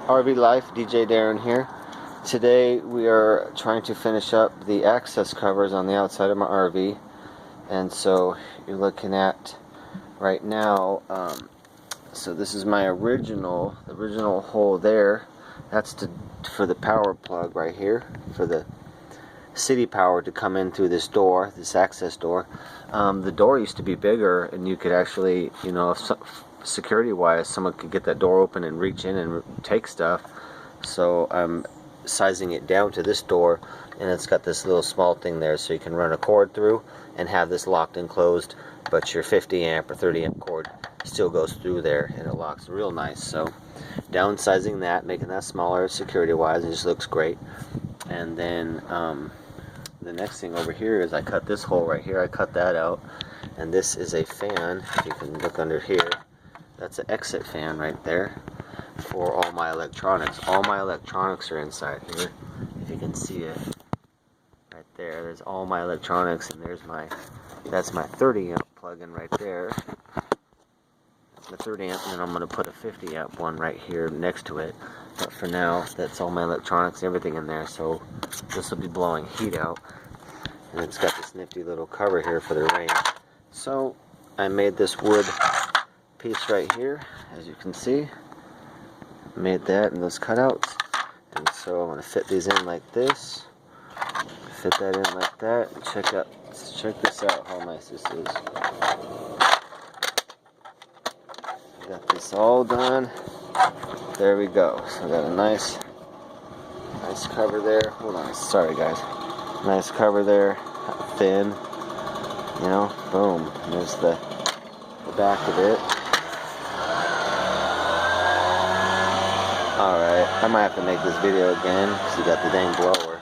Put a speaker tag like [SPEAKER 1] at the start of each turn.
[SPEAKER 1] RV Life, DJ Darren here. Today we are trying to finish up the access covers on the outside of my RV, and so you're looking at right now. So this is my original hole there. That's for the power plug right here, for the city power to come in through this door, this access door. The door used to be bigger, and you could actually, security wise, someone could get that door open and reach in and take stuff. So I'm sizing it down to this door, and it's got this little small thing there, so you can run a cord through and have this locked and closed, but your 50 amp or 30 amp cord still goes through there, and it locks real nice. So downsizing that, making that smaller security wise, it just looks great. And then the next thing over here is I cut this hole right here. I cut that out, and this is a fan. If you can look under here, that's an exit fan right there for all my electronics. All my electronics are inside here. If you can see it right there, there's all my electronics, and that's my 30 amp plug-in right there. That's my 30 amp, and then I'm going to put a 50 amp one right here next to it. But for now, that's all my electronics and everything in there, so this will be blowing heat out. And it's got this nifty little cover here for the rain. So I made this wood piece right here, as you can see. Made that and those cutouts. And so I'm going to fit these in like this. Fit that in like that. And check this out, how nice this is. Got this all done. There we go. So I got a nice cover there. Hold on, sorry guys. Nice cover there, thin. Boom. And there's the back of it. Alright, I might have to make this video again because you got the dang blower.